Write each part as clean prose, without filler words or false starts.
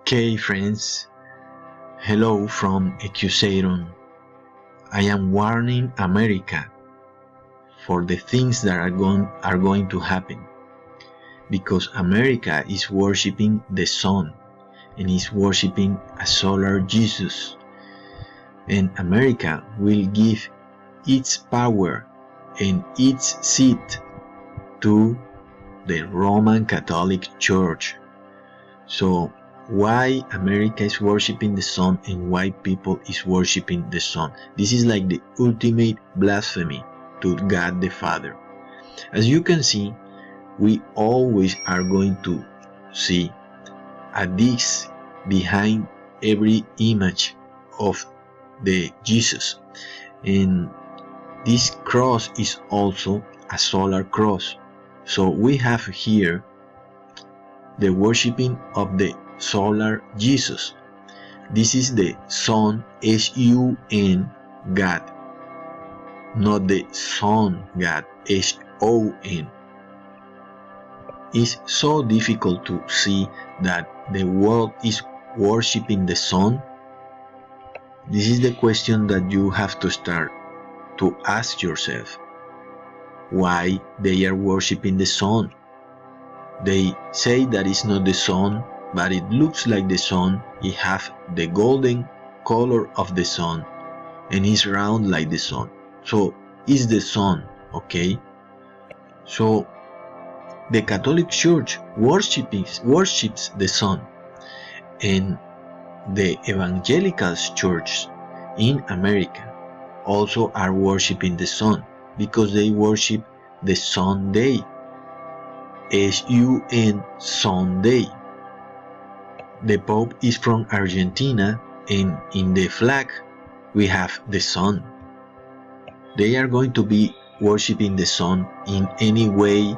Okay, friends, hello from Accusation. I am warning America for the things that are going to happen, because America is worshiping the sun and is worshiping a solar Jesus, and America will give its power and its seat to the Roman Catholic Church. So why America is worshiping the sun and why people is worshiping the sun? This is like the ultimate blasphemy to God the Father. As you can see, we always are going to see a disc behind every image of the Jesus, and this cross is also a solar cross. So we have here the worshiping of the solar Jesus. This is the Son, S-U-N, God, not the Son God, S-O-N. It's so difficult to see that the world is worshiping the sun. This is the question that you have to start to ask yourself. Why they are worshiping the sun? They say that it's not the sun, but it looks like the sun. It has the golden color of the sun and is round like the sun. So it's the sun, okay? So the Catholic Church worships the sun, and the evangelical church in America also are worshiping the sun, because they worship the Sunday, S-U-N, Sunday. The Pope is from Argentina, and in the flag we have the sun. They are going to be worshiping the sun in any way.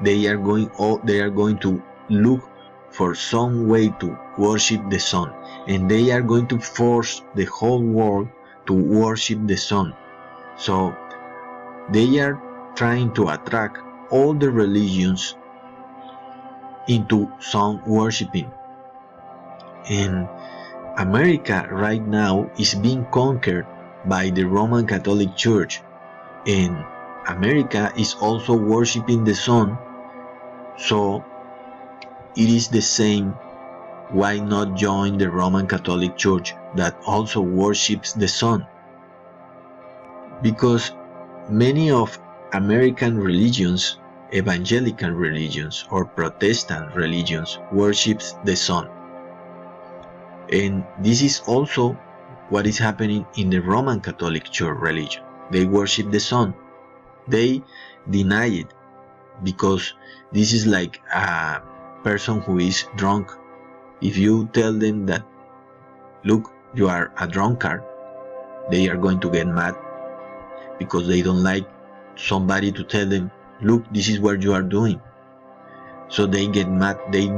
They are going to look for some way to worship the sun, and they are going to force the whole world to worship the sun. So they are trying to attract all the religions into sun worshiping. And America right now is being conquered by the Roman Catholic Church, and America is also worshiping the sun. So it is the same. Why not join the Roman Catholic Church that also worships the sun? Because many of American religions, evangelical religions or Protestant religions, worships the sun. And this is also what is happening in the Roman Catholic Church religion. They worship the sun. They deny it, because this is like a person who is drunk. If you tell them that, look, you are a drunkard, they are going to get mad, because they don't like somebody to tell them, look, this is what you are doing. So they get mad. They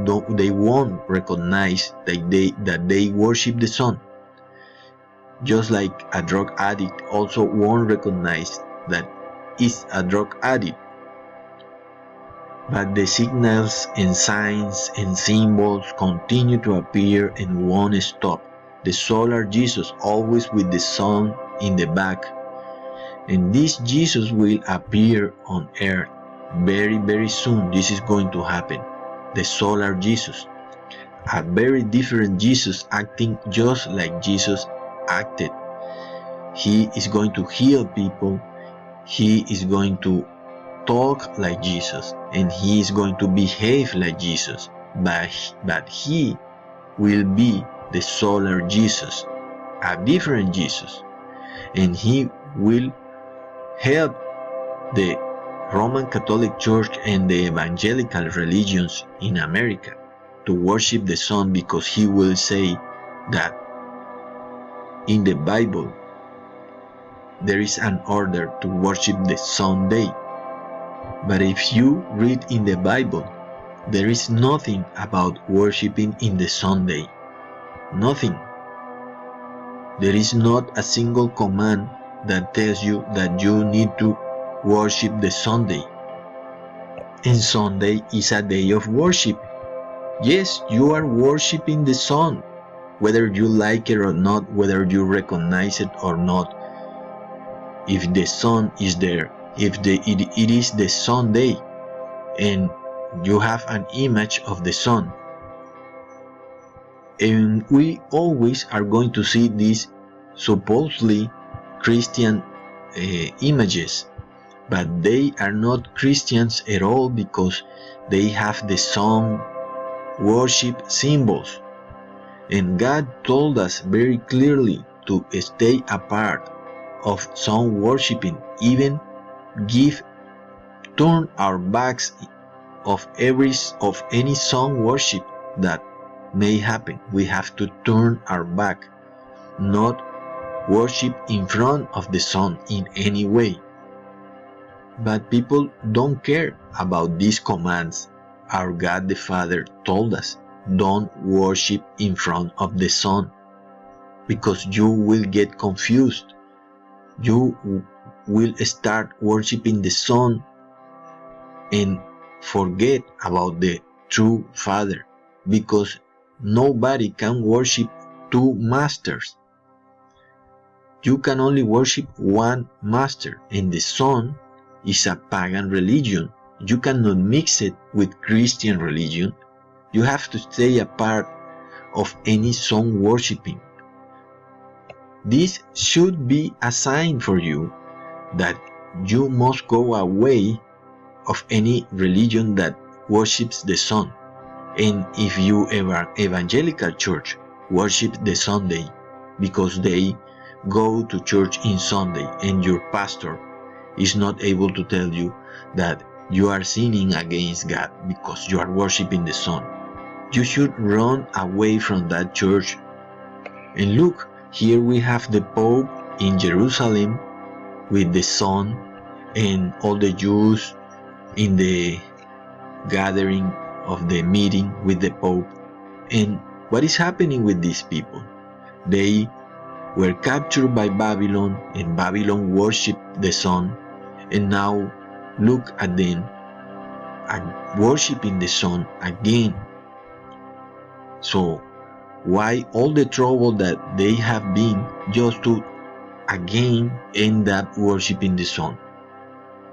won't recognize that they worship the sun. Just like a drug addict also won't recognize that it's a drug addict. But the signals and signs and symbols continue to appear and won't stop. The solar Jesus, always with the sun in the back. And this Jesus will appear on earth very, very soon. This is going to happen. The solar Jesus. A very different Jesus, acting just like Jesus acted. He is going to heal people. He is going to talk like Jesus, and he is going to behave like Jesus, but he will be the solar Jesus, a different Jesus, and he will help the Roman Catholic Church and the evangelical religions in America to worship the sun, because he will say that in the Bible there is an order to worship the Sunday. But if you read in the Bible, there is nothing about worshiping in the Sunday. Nothing. There is not a single command that tells you that you need to worship the Sunday. And Sunday is a day of worship. Yes, you are worshiping the sun, whether you like it or not, whether you recognize it or not. If the sun is there, if it is the Sunday, and you have an image of the sun, and we always are going to see these supposedly Christian images, but they are not Christians at all, because they have the sun worship symbols. And God told us very clearly to stay apart of sun worshiping, even turn our backs of any sun worship that may happen. We have to turn our back, not worship in front of the sun in any way. But people don't care about these commands. Our God the Father told us, don't worship in front of the sun, because you will get confused. You will start worshiping the sun and forget about the true Father, because nobody can worship two masters. You can only worship one master, and the sun is a pagan religion. You cannot mix it with Christian religion. You have to stay apart of any sun worshiping. This should be a sign for you that you must go away of any religion that worships the sun. And if you evangelical church worship the Sunday because they go to church in Sunday, and your pastor is not able to tell you that you are sinning against God because you are worshiping the sun, you should run away from that church. And look, here we have the Pope in Jerusalem with the sun, and all the Jews in the gathering of the meeting with the Pope. And what is happening with these people? They were captured by Babylon, and Babylon worshipped the sun, and now look at them worshipping the sun again. So why all the trouble that they have been just to again end up worshipping the sun?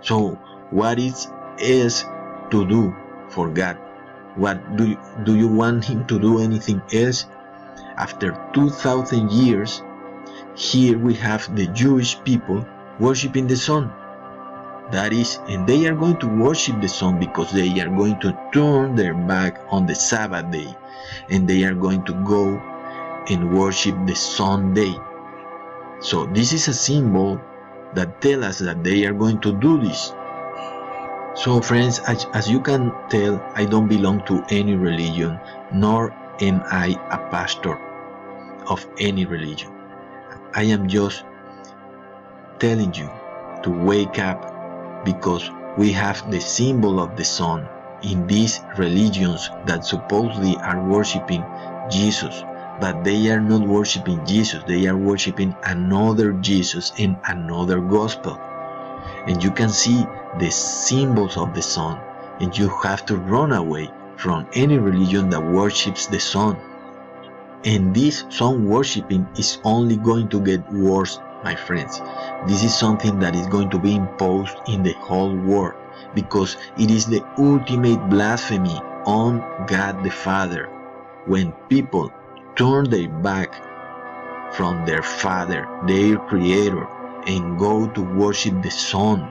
So what is to do for God? What do you want him to do anything else? After 2,000 years, here we have the Jewish people worshiping the sun. That is, and they are going to worship the sun because they are going to turn their back on the Sabbath day, and they are going to go and worship the Sunday. So this is a symbol that tells us that they are going to do this. So friends, as you can tell, I don't belong to any religion, nor am I a pastor of any religion. I am just telling you to wake up, because we have the symbol of the sun in these religions that supposedly are worshiping Jesus, but they are not worshiping Jesus. They are worshiping another Jesus and another gospel. And you can see the symbols of the sun, and you have to run away from any religion that worships the sun. And this sun worshipping is only going to get worse, my friends. This is something that is going to be imposed in the whole world, because it is the ultimate blasphemy on God the Father when people turn their back from their Father, their Creator, and go to worship the sun.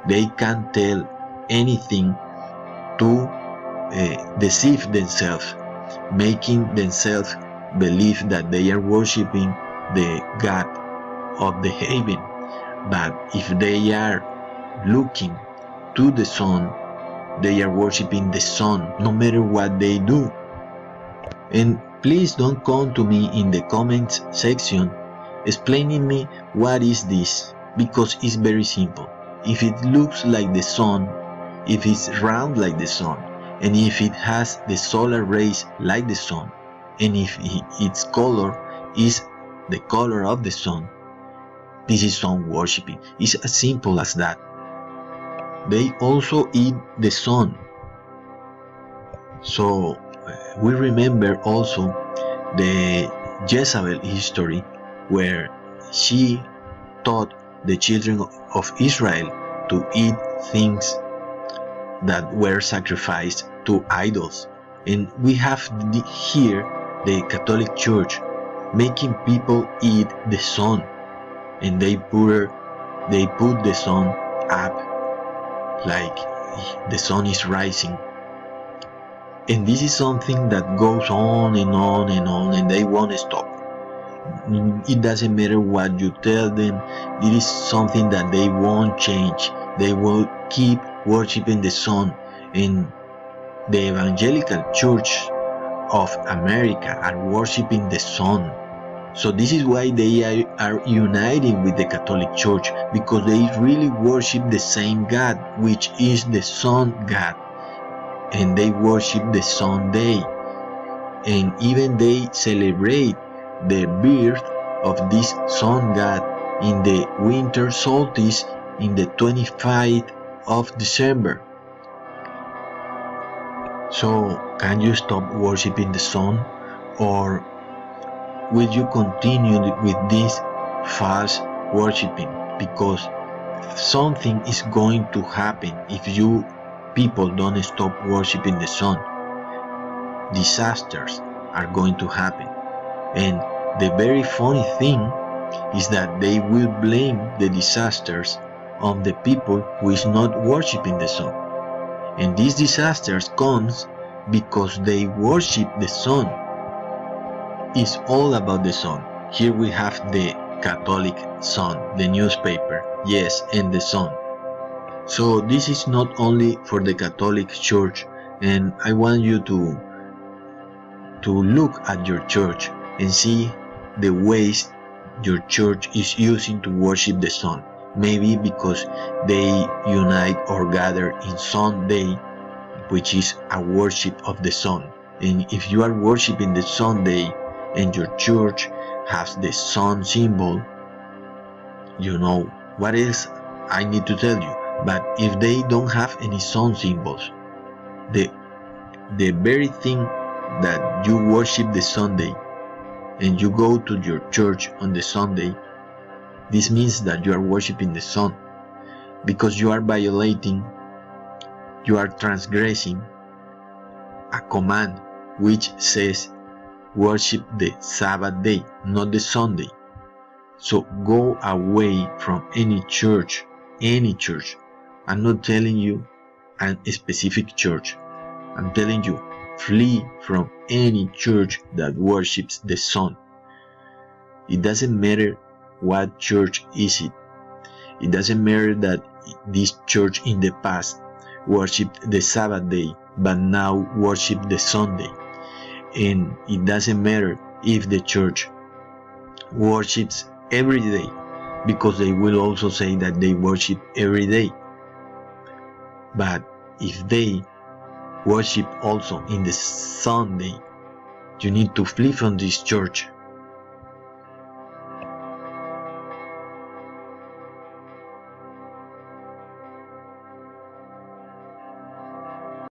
They can't tell anything to deceive themselves, making themselves believe that they are worshiping the God of the heaven. But if they are looking to the sun, they are worshiping the sun no matter what they do. And please don't come to me in the comments section explaining me what is this, because it's very simple. If it looks like the sun, if it's round like the sun, and if it has the solar rays like the sun, and if its color is the color of the sun, this is sun worshipping. It's as simple as that. They also eat the sun. So we remember also the Jezebel history, where she taught the children of Israel to eat things that were sacrificed to idols. And we have here the Catholic Church making people eat the sun, and they put the sun up like the sun is rising. And this is something that goes on and on and on, and they won't stop. It doesn't matter what you tell them, it is something that they won't change. They will keep worshiping the sun. And the evangelical church of America are worshiping the sun. So this is why they are uniting with the Catholic Church, because they really worship the same God, which is the Sun God. And they worship the Sun Day. And even they celebrate the birth of this Sun God in the winter solstice in the 25th of December. So can you stop worshiping the sun, or will you continue with this false worshiping? Because something is going to happen if you people don't stop worshiping the sun. Disasters are going to happen. And the very funny thing is that they will blame the disasters on the people who is not worshiping the sun. And these disasters comes because they worship the sun. It's all about the sun. Here we have the Catholic Sun, the newspaper, yes, and the sun. So this is not only for the Catholic Church, and I want you to look at your church and see the ways your church is using to worship the sun. Maybe because they unite or gather in Sunday, which is a worship of the sun. And if you are worshiping the Sunday and your church has the sun symbol, you know what else I need to tell you. But if they don't have any sun symbols, the very thing that you worship the Sunday and you go to your church on the Sunday, this means that you are worshiping the sun, because you are violating, you are transgressing a command which says worship the Sabbath day, not the Sunday. So go away from any church. I'm not telling you a specific church. I'm telling you, flee from any church that worships the sun. It doesn't matter what church is it. It doesn't matter that this church in the past worshipped the Sabbath day, but now worship the Sunday. And it doesn't matter if the church worships every day, because they will also say that they worship every day. But if they worship also in the Sunday, you need to flee from this church,